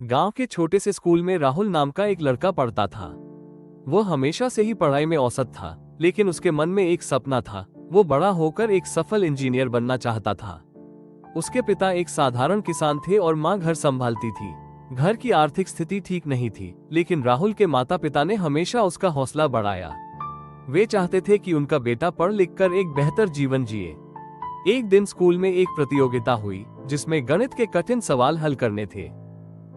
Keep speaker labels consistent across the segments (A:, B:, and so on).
A: गांव के छोटे से स्कूल में राहुल नाम का एक लड़का पढ़ता था। वो हमेशा से ही पढ़ाई में औसत था, लेकिन उसके मन में एक सपना था। वो बड़ा होकर एक सफल इंजीनियर बनना चाहता था। उसके पिता एक साधारण किसान थे और माँ घर संभालती थी। घर की आर्थिक स्थिति ठीक नहीं थी, लेकिन राहुल के माता पिता ने हमेशा उसका हौसला बढ़ाया। वे चाहते थे कि उनका बेटा पढ़ लिख कर एक बेहतर जीवन जिए। एक दिन स्कूल में एक प्रतियोगिता हुई, जिसमें गणित के कठिन सवाल हल करने थे।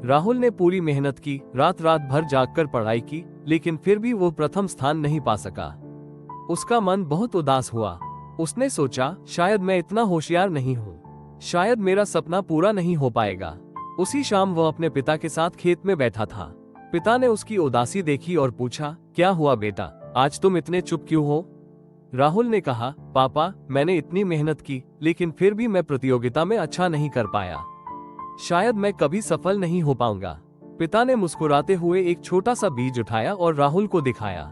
A: राहुल ने पूरी मेहनत की, रात रात भर जागकर पढ़ाई की, लेकिन फिर भी वो प्रथम स्थान नहीं पा सका। उसका मन बहुत उदास हुआ। उसने सोचा, शायद मैं इतना होशियार नहीं हूँ, शायद मेरा सपना पूरा नहीं हो पाएगा। उसी शाम वह अपने पिता के साथ खेत में बैठा था। पिता ने उसकी उदासी देखी और पूछा, क्या हुआ बेटा, आज तुम इतने चुप क्यों हो? राहुल ने कहा, पापा, मैंने इतनी मेहनत की, लेकिन फिर भी मैं प्रतियोगिता में अच्छा नहीं कर पाया। शायद मैं कभी सफल नहीं हो पाऊंगा। पिता ने मुस्कुराते हुए एक छोटा सा बीज उठाया और राहुल को दिखाया।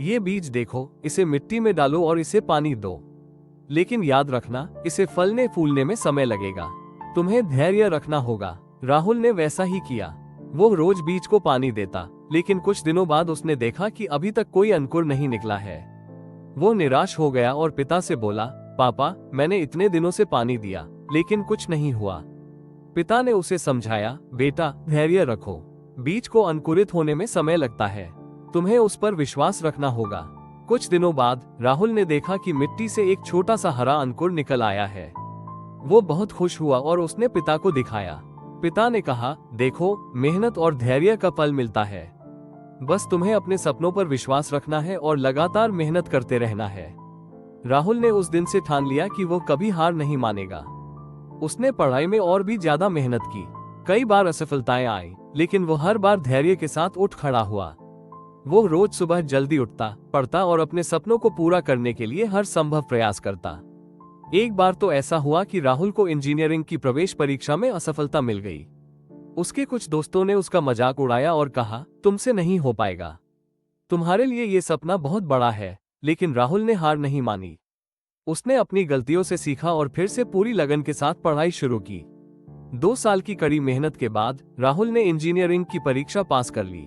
A: ये बीज देखो, इसे मिट्टी में डालो और इसे पानी दो, लेकिन याद रखना, इसे फलने फूलने में समय लगेगा। तुम्हें धैर्य रखना होगा। राहुल ने वैसा ही किया। वो रोज बीज को पानी देता, लेकिन कुछ दिनों बाद उसने देखा कि अभी तक कोई अंकुर नहीं निकला है। वो निराश हो गया और पिता से बोला, पापा, मैंने इतने दिनों से पानी दिया, लेकिन कुछ नहीं हुआ। पिता ने उसे समझाया, बेटा, धैर्य रखो, बीज को अंकुरित होने में समय लगता है, तुम्हें उस पर विश्वास रखना होगा। कुछ दिनों बाद राहुल ने देखा कि मिट्टी से एक छोटा सा हरा अंकुर निकल आया है। वो बहुत खुश हुआ और उसने पिता को दिखाया। पिता ने कहा, देखो, मेहनत और धैर्य का फल मिलता है। बस तुम्हें अपने सपनों पर विश्वास रखना है और लगातार मेहनत करते रहना है। राहुल ने उस दिन से ठान लिया कि वो कभी हार नहीं मानेगा। उसने पढ़ाई में और भी ज्यादा मेहनत की। कई बार असफलताएं आई, लेकिन वो हर बार धैर्य के साथ उठ खड़ा हुआ। वो रोज सुबह जल्दी उठता, पढ़ता और अपने सपनों को पूरा करने के लिए हर संभव प्रयास करता। एक बार तो ऐसा हुआ कि राहुल को इंजीनियरिंग की प्रवेश परीक्षा में असफलता मिल गई। उसके कुछ दोस्तों ने उसका मजाक उड़ाया और कहा, तुमसे नहीं हो पाएगा, तुम्हारे लिए ये सपना बहुत बड़ा है। लेकिन राहुल ने हार नहीं मानी। उसने अपनी गलतियों से सीखा और फिर से पूरी लगन के साथ पढ़ाई शुरू की। 2 साल की कड़ी मेहनत के बाद राहुल ने इंजीनियरिंग की परीक्षा पास कर ली।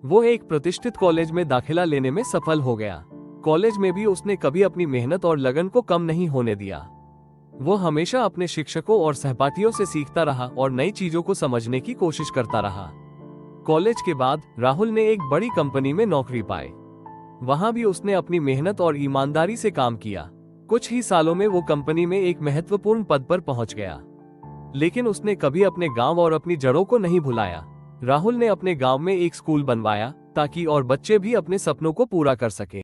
A: वो एक प्रतिष्ठित कॉलेज में दाखिला लेने में सफल हो गया। कॉलेज में भी उसने कभी अपनी मेहनत और लगन को कम नहीं होने दिया। वो हमेशा अपने शिक्षकों और सहपाठियों से सीखता रहा और नई चीजों को समझने की कोशिश करता रहा। कॉलेज के बाद राहुल ने एक बड़ी कंपनी में नौकरी पाई। वहां भी उसने अपनी मेहनत और ईमानदारी से काम किया। कुछ ही सालों में वो कंपनी में एक महत्वपूर्ण पद पर पहुंच गया। लेकिन उसने कभी अपने गांव और अपनी जड़ों को नहीं भुलाया। राहुल ने अपने गांव में एक स्कूल बनवाया, ताकि और बच्चे भी अपने सपनों को पूरा कर सकें।